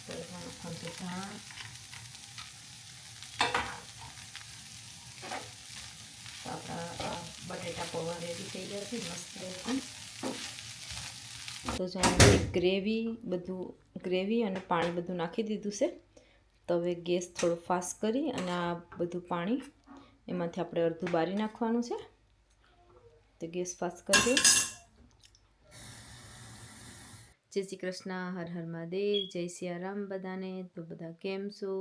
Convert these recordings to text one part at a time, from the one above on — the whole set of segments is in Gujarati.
તો એમાં નાખવાનું છે ધાણા. તો આપણા બટેટા પૌવા રેડી થઈ ગયા છે મસ્ત એકદમ. તો જો ગ્રેવી અને પાણી બધું નાખી દીધું છે. તો હવે ગેસ થોડો ફાસ્ટ કરી અને આ બધું પાણી એમાંથી આપણે અડધું બારી નાખવાનું છે. તો ગેસ ફાસ્ટ કરી દો. જય શ્રી કૃષ્ણ, હર હર મહાદેવ, જય સિયારામ બધાને. તો બધા કેમ છો?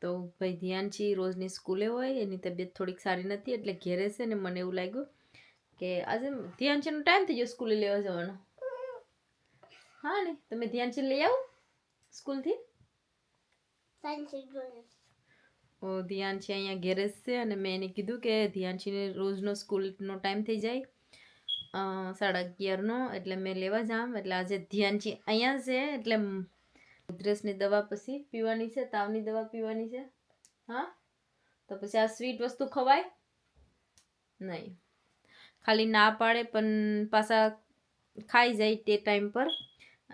તો ભાઈ ધ્યાનથી રોજની સ્કૂલે હોય, એની તબિયત થોડીક સારી નથી એટલે ઘેરે છે ને મને એવું લાગ્યું કે આજે ધ્યાનચીનો ટાઈમ થઈ ગયો સ્કૂલે લેવા જવાનો. હા ને, તમે ધ્યાનચી લઈ આવો સ્કૂલથી. ધ્યાનચી અહીંયા ઘેરે છે અને મેં એને કીધું કે ધ્યાનચીને રોજનો સ્કૂલનો ટાઈમ થઈ જાય 11:30નો, એટલે મેં લેવા જામ. એટલે આજે ધ્યાનચી અહીંયા છે એટલે ઉધરસની દવા પછી પીવાની છે, તાવની દવા પીવાની છે. હા, તો પછી આ સ્વીટ વસ્તુ ખવાય નહીં. ખાલી ના પાડે પણ પાછા ખાઈ જાય તે ટાઈમ પર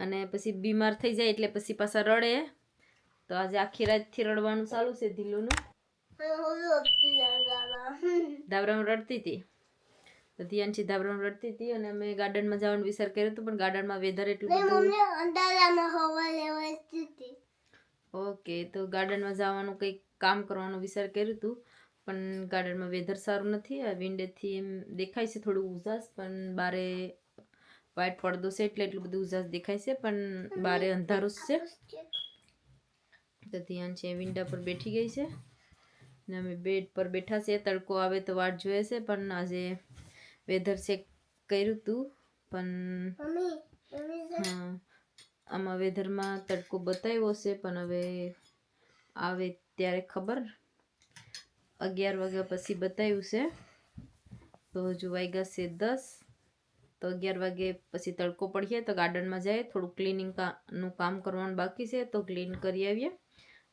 અને પછી બીમાર થઈ જાય એટલે પછી પાછા રડે. તો આજે આખી રાતથી રડવાનું ચાલુ છે ધીલુનું. ધાબરામાં રડતી હતી. તો ધ્યાનથી ધાબરામાં રડતી હતી અને અમે ગાર્ડનમાં જવાનો વિચાર કર્યો હતો, પણ ગાર્ડનમાં વેધર એટલું બધું. ઓકે, તો ગાર્ડનમાં જવાનું કંઈક કામ કરવાનો વિચાર કર્યું હતું, પણ ગાર્ડનમાં વેધર સારું નથી. આ વિન્ડેથી એમ દેખાય છે થોડું ઉજાસ, પણ બારે વ્હાઈટ પડદો છે એટલે એટલું બધું ઉજાસ દેખાય છે, પણ બારે અંધારું છે. તો ધ્યાન છે વિન્ડા પર બેઠી ગઈ છે ને અમે બેડ પર બેઠા છે. તડકો આવે તો વાટ જોઈએ છે, પણ આજે વેધર ચેક કર્યું હતું પણ હા આમાં વેધરમાં તડકો બતાવ્યો છે, પણ હવે આવે ત્યારે ખબર. 11 વાગ્યા પછી બતાવ્યું છે. તો હજુ વાગ્યા છે 10. તો 11 વાગે પછી તડકો પડીએ તો ગાર્ડનમાં જાય, થોડું ક્લિનિંગનું કામ કરવાનું બાકી છે તો ક્લીન કરી આવીએ.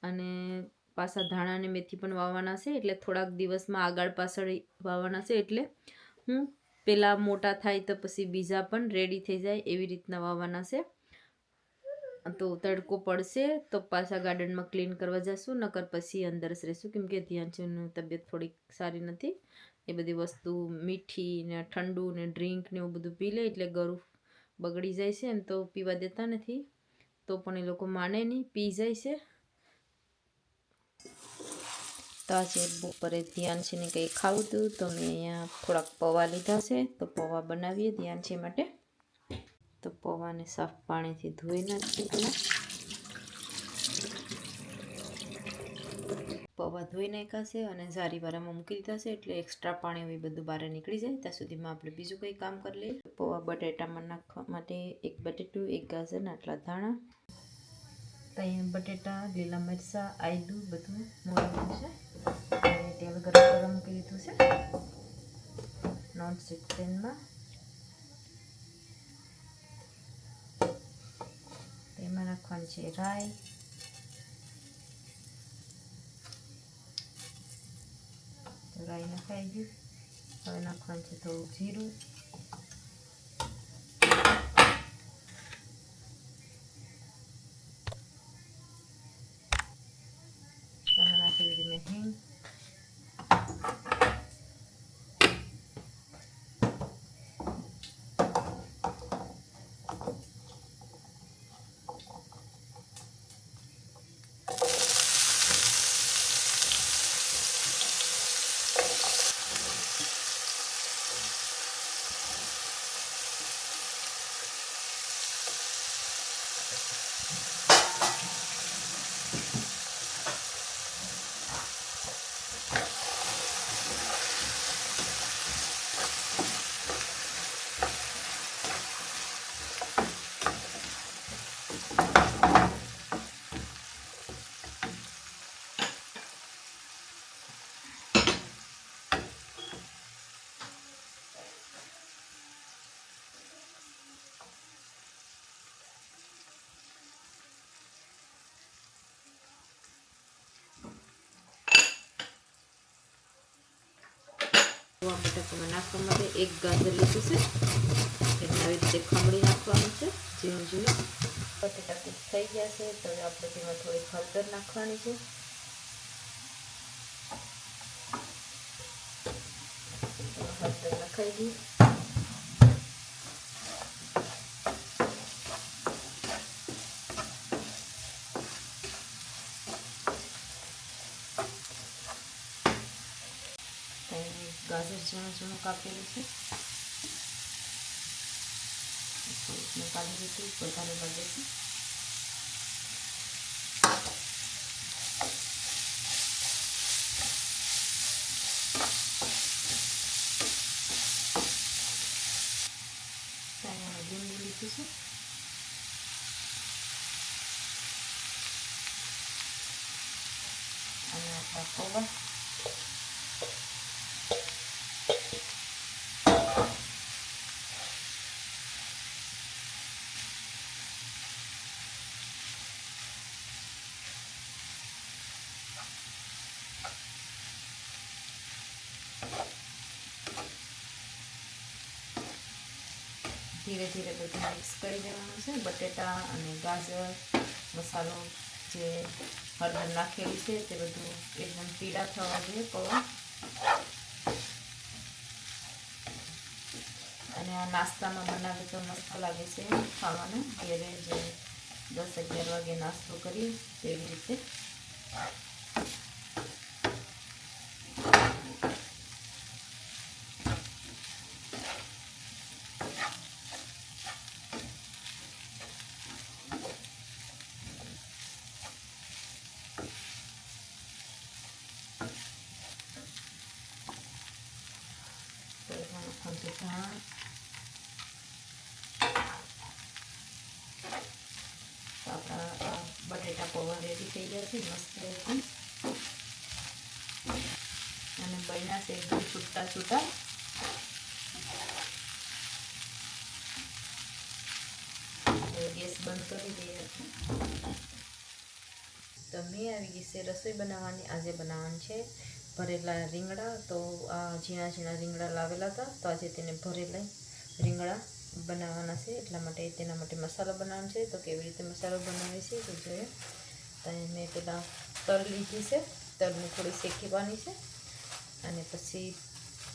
અને પાછા ધાણા અને મેથી પણ વાવવાના છે, એટલે થોડાક દિવસમાં આગળ પાછળ વાવવાના છે. એટલે હું પહેલાં મોટા થાય તો પછી બીજા પણ રેડી થઈ જાય એવી રીતના વાવવાના છે. તો તડકો પડશે તો પાછા ગાર્ડનમાં ક્લીન કરવા જશું, નકર પછી અંદર જ રહેશું, કેમ કે ધ્યાનચીની તબિયત થોડીક સારી નથી. એ બધી વસ્તુ મીઠી ને ઠંડુ ને ડ્રિંક ને એવું બધું પી લે એટલે ગળું બગડી જાય છે ને, તો પીવા દેતા નથી. તો પણ એ લોકો માને નહીં, પી જાય છે. તો આજે બપોરે ધ્યાનચીને કંઈ ખાવું હતું તો મેં અહીંયા થોડાક પૌવા લીધા છે. તો પૌવા બનાવીએ ધ્યાનચી માટે. તો પૌવાને સાફ પાણીથી ધોઈ નાખીએ. પહેલાં પૌવા ધોઈ નાખ્યા છે અને જારીવાળામાં મૂકી દીધા છે, એટલે એક્સ્ટ્રા પાણી હવે બધું બહાર નીકળી જાય ત્યાં સુધીમાં આપણે બીજું કંઈ કામ કરી લઈએ. પૌવા બટેટામાં નાખવા માટે 1 બટેટું, 1 ગાજર ને આટલા ધાણા. તો અહીંયા બટેટા, લીલા મરચાં, આદું બધું મોળેલું છે. અને તેલ ગરમ મૂકી દીધું છે નોનસ્ટિક પેનમાં. તેમાં નાખવાની છે રાઈ, રાઈ નખાઈ ગયું. હવે નાખવાનું છે થોડું જીરું, તમે નાખી દીધી મેં હિંગ. બટાકામાં નાખવા માટે 1 ગાજર લીધું છે, એટલે આવી રીતે ખમણી નાખવાનું છે ઝીણું ઝીણું. બટેટા થઈ ગયા છે. તો આપણે તેમાં થોડીક હળદર નાખવાની છે. હળદર નખાઈ ગઈ. ગાજર ઝીણું ઝીણું કાપેલું છે. મેં કાઢી દીધું, વધારે લાગે છે. લીંબુ લીધું છે. અને આપણા પૌવા ધીરે ધીરે બધું મિક્સ કરી દેવાનું છે. બટેટા અને ગાજર મસાલો જે હળદર નાખેલી છે તે બધું એકદમ પીળા થવા જોઈએ પૌવા. અને આ નાસ્તામાં બનાવે તો મસ્ત લાગે છે ખાવાનું. ઘરે જે 10-11 વાગે નાસ્તો કરી તેવી રીતે. આપણા બટેટા પૌવા રેડી થઈ ગયા છે મસ્ત એકદમ. અને બન્યા છે એકદમ છૂટા છૂટા. ગેસ બંધ કરી દઈએ. તો મેં આવી ગઈ છે રસોઈ બનાવવાની. આજે બનાવવાનું છે ભરેલા રીંગણા. તો આ ઝીણા ઝીણા રીંગણા લાવેલા હતા, તો આજે તેને ભરેલા રીંગણા બનાવવાના છે. એટલા માટે તેના માટે મસાલો બનાવવાનો છે. તો કેવી રીતે મસાલો બનાવે છે તો જોઈએ. તો મેં પહેલાં તલ લીધી છે. તલને થોડી શેકવાની છે. અને પછી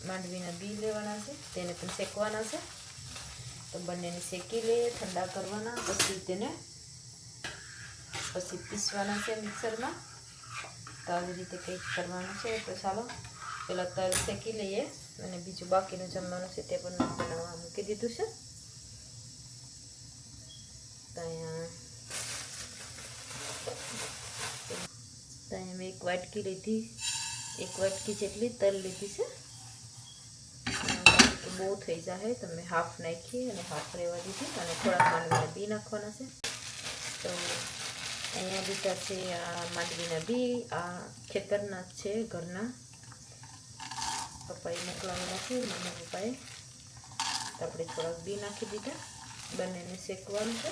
માંડવીના બી લેવાના છે, તેને પણ શેકવાના છે. તો બંનેને શેકી લઈએ, ઠંડા કરવાના. પછી પીસવાના છે મિક્સરમાં. તો આવી રીતે કંઈક કરવાનું છે. તો ચાલો પહેલાં તલ શેકી લઈએ અને બીજું બાકીનું જમવાનું છે તે પણ બનાવવા મૂકી દીધું છે. તો અહીંયા મેં એક વાટકી જેટલી તલ લીધી છે. બહુ થઈ જાય તો મેં હાફ નાખી અને હાફ રહેવા દીધી. અને થોડા માંડવીના બી નાખવાના છે. તો અહીંયા લીધા છે આ માંડવીના બી. આ ખેતરના છે, ઘરના પપ્પાએ મોકલાવેલા છે, મમ્મી પપ્પાએ. તો આપણે થોડાક બી નાખી દીધા. બંનેને શેકવાનું છે.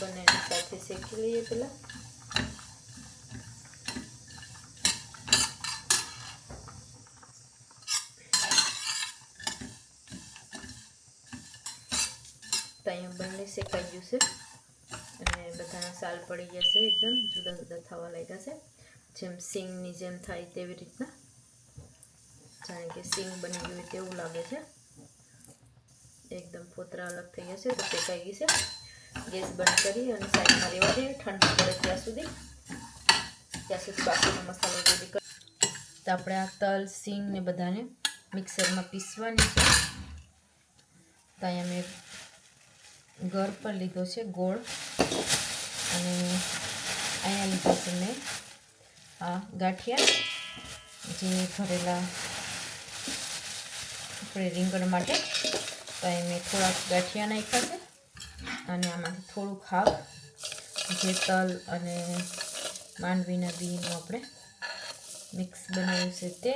બંનેની સાથે શેકી લઈએ પહેલાં. તો અહીંયા બંને શેકાઈ ગયું છે અને બધાના સાલ પડી ગયા છે. એકદમ જુદા જુદા થવા લાગ્યા છે. જેમ સિંગની જેમ થાય તેવી રીતના. જાણે કે સિંગ બની ગયું હોય તેવું લાગે છે. એકદમ ફોતરા અલગ થઈ ગયા છે. તો શેકાઈ ગઈ છે. ગેસ બંધ કરી અને સાઈડમાં રહેવા દઈએ ઠંડી પડે ત્યાં સુધી બાકીનો મસાલો રેડી કરી. તો આપણે આ તલ સિંગ ને બધાને મિક્સરમાં પીસવાની છે. તો અહીંયા મેં ઘર પર લીધો છે ગોળ. અને અહીંયા લીધા છે મેં આ ગાંઠિયા, જે ભરેલા આપણે રીંગણ માટે. તો અહીં મેં થોડાક ગાંઠિયા નાખ્યા છે. અને આમાંથી થોડુંક હાફ જે તલ અને માંડવીના બીનું આપણે મિક્સ બનાવ્યું છે તે.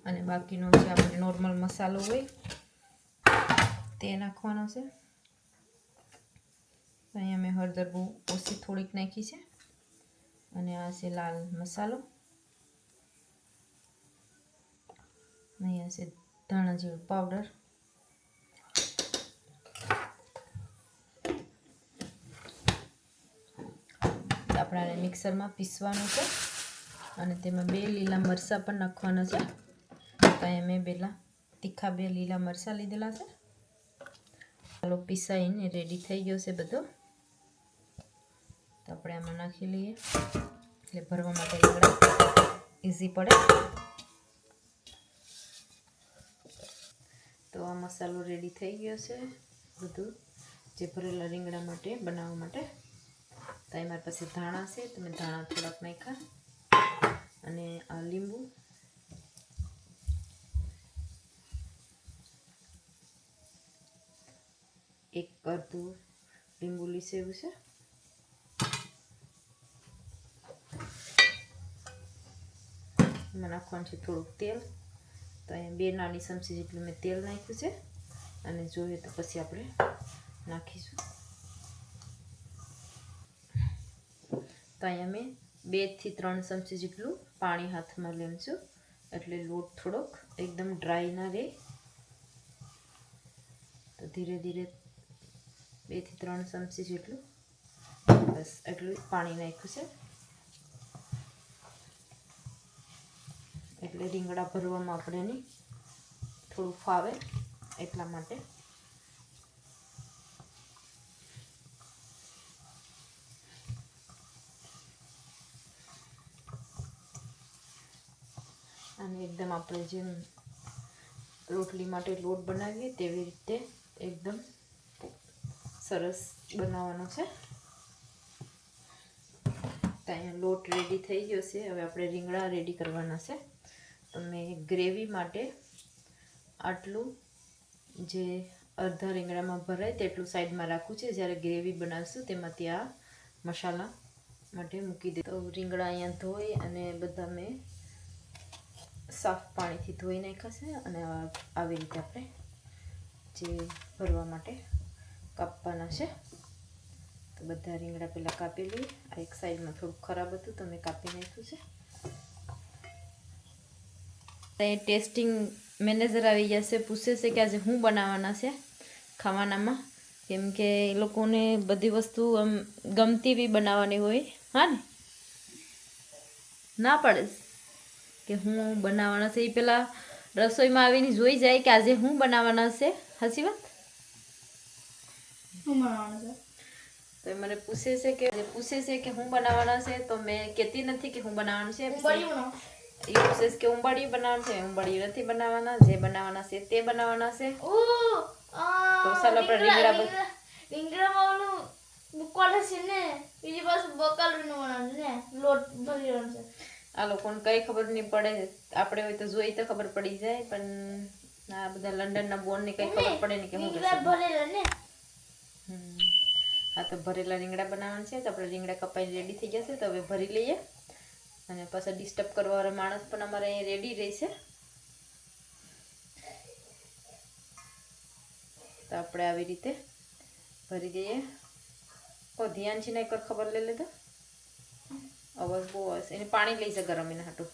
અને બાકીનો જે આપણે નોર્મલ મસાલો હોય તે નાખવાનો છે. અહીંયા મેં હળદર બહુ ઓછી થોડીક નાખી છે. અને આ છે લાલ મસાલો. અહીંયા છે ધાણા જીરું પાવડર, આપણે મિક્સરમાં પીસવાનું છે અને તેમાં 2 લીલા મરચાં પણ નાખવાના છે. તો અહીંયા મેં તીખા 2 લીલા મરચાં લીધેલા છે. ચાલો પીસાઈને રેડી થઈ ગયો છે બધો. તો આપણે આમાં નાખી લઈએ એટલે ભરવા માટે રીંગણા ઇઝી પડે. તો આ મસાલો રેડી થઈ ગયો છે બધું જે ભરેલા રીંગણા માટે બનાવવા માટે. તો એ મારી પાસે ધાણા છે, તો મેં ધાણા થોડાક નાખ્યા અને આ લીંબુ, એક અડધું લીંબુ લીસેવું છે. એમાં નાખવાનું છે થોડુંક તેલ. તો અહીંયા 2 નાની ચમચી જેટલું મેં તેલ નાખ્યું છે અને જોઈએ તો પછી આપણે નાખીશું. તો અહીંયા મેં 2 થી 3 ચમચી જેટલું પાણી હાથમાં લેવું છું એટલે લોટ થોડોક એકદમ ડ્રાય ના રહે. તો ધીરે ધીરે 2 થી 3 ચમચી જેટલું બસ એટલું પાણી નાખ્યું છે એટલે રીંગણા ભરવામાં આપણે થોડું ફાવે એટલા માટે. અને એકદમ આપણે જેમ રોટલી માટે લોટ બનાવીએ તેવી રીતે એકદમ સરસ બનાવવાનો છે. તો અહીંયા લોટ રેડી થઈ ગયો છે. હવે આપણે રીંગણા રેડી કરવાના છે. તો મેં ગ્રેવી માટે આટલું જે અડધા રીંગણામાં ભરાય તેટલું સાઈડમાં રાખવું છે. જ્યારે ગ્રેવી બનાવશું તેમાંથી આ મસાલા માટે મૂકી દે. તો રીંગણા અહીંયા ધોઈ અને બધા મેં સાફ પાણીથી ધોઈ નાખ્યા છે અને આવી રીતે આપણે જે ભરવા માટે કાપવાના છે. તો બધા રીંગણા પહેલાં કાપી લઈએ. આ એક સાઈડમાં થોડુંક ખરાબ હતું તો મેં કાપી નાખ્યું છે. ટેસ્ટિંગ મેનેજર આવી ગયા છે, પૂછે છે કે આજે શું બનાવવાના છે ખાવાનામાં, કેમ કે એ લોકોને બધી વસ્તુ આમ ગમતી બી બનાવવાની હોય. હા ને, ના પાડે કે હું બનાવવાના છે. એ પેલા રસોઈમાં આવીને જોઈ જાય કે આજે હું બનાવવાના છે. સાચી વાત. શું બનાવવાનું છે તો એ મને પૂછે છે કે હું બનાવવાના છે. તો મેં કહેતી નથી કે હું બનાવવાનું છે. એ પૂછે કે ઉંબાડિયું બનાવવાનું છે. ઉંબાડિયું નથી બનાવવાના, જે બનાવવાના છે તે બનાવવાના છે. તો ચાલો આપણે રીંગણામાં ઓલું બકાલ છે ને, બીજી પાછું બકાલું બનાવવાનું ને લોટ ભરવાનો છે. આ લોકોને કઈ ખબર નહીં પડે. આપણે હોય તો જોઈ તો ખબર પડી જાય, પણ આ બધા લંડનના બોન ને કઈ ખબર પડે નહીં કે હું ભરેલા ને. હા, તો ભરેલા રીંગણા બનાવવાના છે. તો આપણે રીંગણા કપાઈને રેડી થઈ ગયા છે. તો હવે ભરી લઈએ અને પાછા ડિસ્ટર્બ કરવાવાળા માણસ પણ અમારે અહીંયા રેડી રહેશે. તો આપણે આવી રીતે ભરી દઈએ. ધ્યાનથી નહીં કર, ખબર લઈ લેતો અવાજ બહુ આવે છે. એને પાણી લઈ છે ગરમ એના હાટું.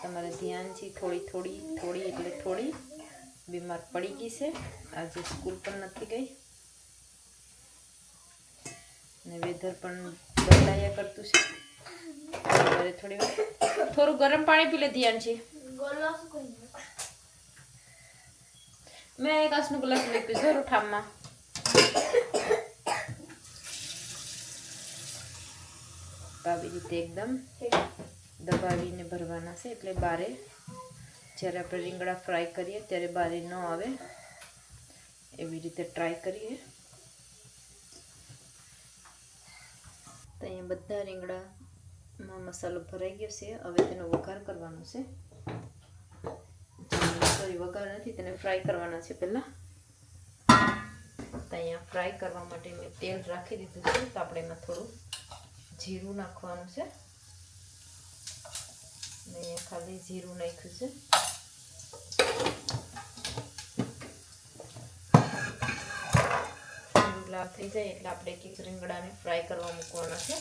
તમારે ધ્યાનથી થોડી એટલે થોડી. બીમાર પડી ગઈ છે, આજે સ્કૂલ પણ નથી ગઈ ને વેધર પણ બદલાયા કરતું છે. થોડું ગરમ પાણી પી લે ધ્યાનથી. મેં કાચનું ગ્લાસ લઈ પીધો રૂઠામાં. આવી રીતે એકદમ દબાવીને ભરવાના છે એટલે બારે જ્યારે આપણે રીંગણા ફ્રાય કરીએ ત્યારે બારે ન આવે એવી રીતે ટ્રાય કરીએ. તો અહીંયા બધા રીંગણામાં મસાલો ભરાઈ ગયો છે. હવે તેનો વઘાર કરવાનો છે. સોરી, વઘાર નથી, તેને ફ્રાય કરવાના છે પહેલાં. તો અહીંયા ફ્રાય કરવા માટે મેં તેલ રાખી દીધું છે. તો આપણે એમાં થોડું જીરું નાખવાનું છે. મેં ખાલી જીરું નાખ્યું છે. લાલ થઈ જાય એટલે આપણે એક રીંગણાને ફ્રાય કરવા મૂકવાના છે.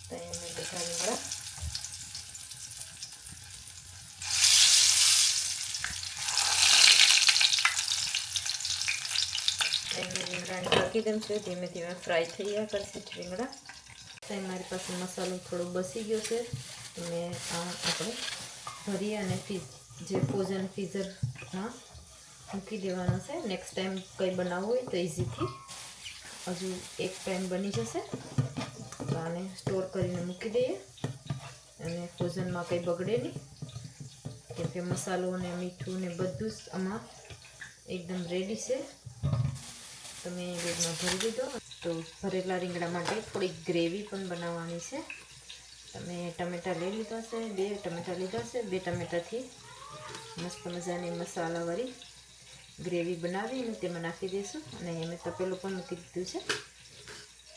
તો અહીંયા મેં બધા રીંગણા રાખી દઉં છું. ધીમે ધીમે ફ્રાય થઈ ગયા કરશે રીંગણા. તો મારી પાસે મસાલો થોડો બસી ગયો છે. મેં આપણે ભરી અને જે ફ્રોઝન ફ્રીઝરમાં મૂકી દેવાનો છે. નેક્સ્ટ ટાઈમ કંઈ બનાવવું હોય તો ઇઝીથી હજુ એક ટાઈમ બની જશે. તો આને સ્ટોર કરીને મૂકી દઈએ અને ફ્રોઝનમાં કંઈ બગડે નહીં, કેમ કે મસાલો ને મીઠું ને બધું જ આમાં એકદમ રેડી છે. તો મેં એ બેગમાં ભરી દીધો. તો ભરેલા રીંગણા માટે થોડી ગ્રેવી પણ બનાવવાની છે. તમે ટમેટાં લઈ લીધા છે, 2 ટમેટાં લીધા છે. 2 ટમેટાથી મસ્ત મજાની મસાલાવાળી ગ્રેવી બનાવીને તેમાં નાખી દઈશું. અને મેં તપેલું પણ મૂકી દીધું છે.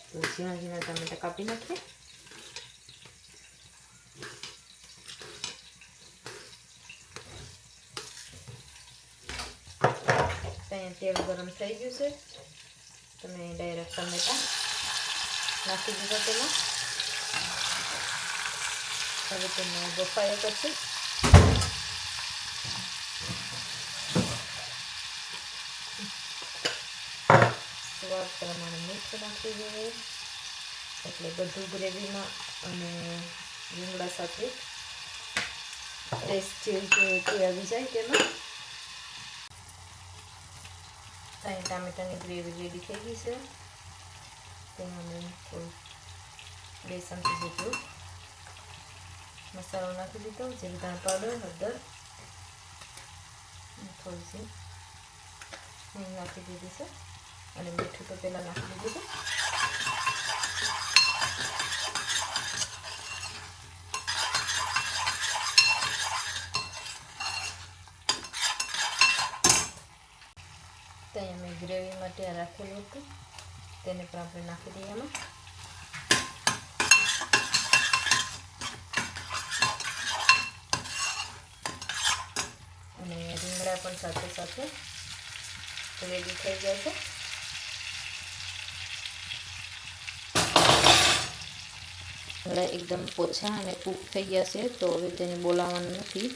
તો ઝીણા ઝીણા ટમેટાં કાપી નાખીએ. ત્યાં તેલ ગરમ થઈ ગયું છે. તમે ડાયરેક્ટ ટમેટાં નાખી દીધા તેમાં. હવે તેને બફાયા કરશે. સ્વાદ પ્રમાણે મીઠું નાખી દઈએ, એટલે બધું ગ્રેવીમાં અને રીંગણા સાથે ટેસ્ટ જેવી તે આવી જાય તેમાં. અહીં ટામેટાની ગ્રેવી રેડી થઈ ગઈ છે. તેમાં મેં થોડું 2 ચમચી જેટલું મસાલો નાખી દીધો. જીરું ધાણા પાવડર, હળદર, થોડી સી હિંગ નાખી દીધી છે. અને મીઠું તો પહેલાં નાખી દીધું છે. ત્યાં મેં ગ્રેવી માટે રાખેલું હતું, તેને પણ આપણે નાખી દઈએ એમાં. અને રીંગણા પણ સાથે સાથે રેડી થઈ જાય છે. રીંગણા એકદમ પોછા અને કૂક થઈ ગયા છે. તો હવે તેને બોલાવવાનું નથી,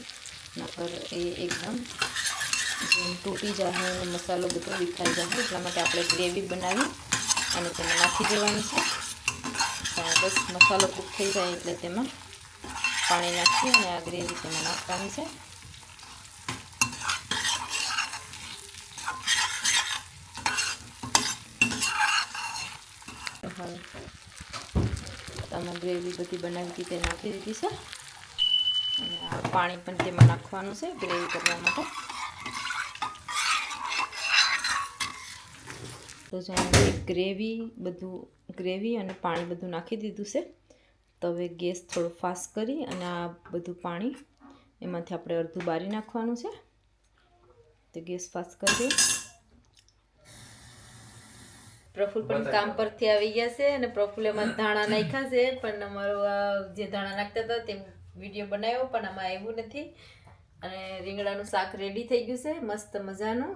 નકર એ એકદમ તૂટી જાય અને મસાલો બધો વિખાઈ જાય. એટલા માટે આપણે ગ્રેવી બનાવી અને તેમાં નાખી દેવાની છે. બસ મસાલો કૂક થઈ જાય એટલે તેમાં પાણી નાખી અને આ ગ્રેવી તેમાં નાખવાની છે. તમે ગ્રેવી બધી બનાવી હતી તે નાખી દીધી છે. અને આ પાણી પણ તેમાં નાખવાનું છે ગ્રેવી કરવા માટે. તો જો ગ્રેવી અને પાણી બધું નાખી દીધું છે. તો હવે ગેસ થોડો ફાસ્ટ કરી અને આ બધું પાણી એમાંથી આપણે અડધું બારી નાખવાનું છે. તો ગેસ ફાસ્ટ કરી દઈએ. પ્રફુલ પણ કામ પરથી આવી ગયા છે અને પ્રફુલ એમાં ધાણા નાખ્યા છે. પણ અમારો આ જે ધાણા નાખતા હતા તે વિડીયો બનાવ્યો પણ આમાં આવ્યું નથી. અને રીંગણાનું શાક રેડી થઈ ગયું છે મસ્ત મજાનું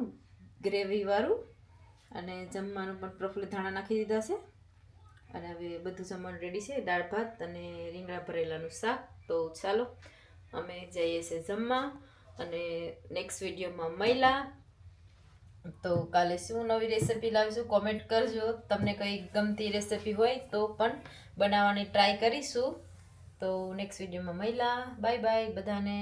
ગ્રેવીવાળું. અને જમવાનું પણ પ્રફુલ્લે ધાણા નાખી દીધા છે. અને હવે બધું જમવાનું રેડી છે, દાળ ભાત અને રીંગણા ભરેલાનું શાક. તો ચાલો અમે જઈએ છીએ જમવા અને નેક્સ્ટ વિડીયોમાં મળ્યા. તો કાલે શું નવી રેસિપી લાવીશું કોમેન્ટ કરજો. તમને કંઈ ગમતી રેસિપી હોય તો પણ બનાવવાની ટ્રાય કરીશું. તો નેક્સ્ટ વિડીયોમાં મળ્યા. બાય બાય બધાને.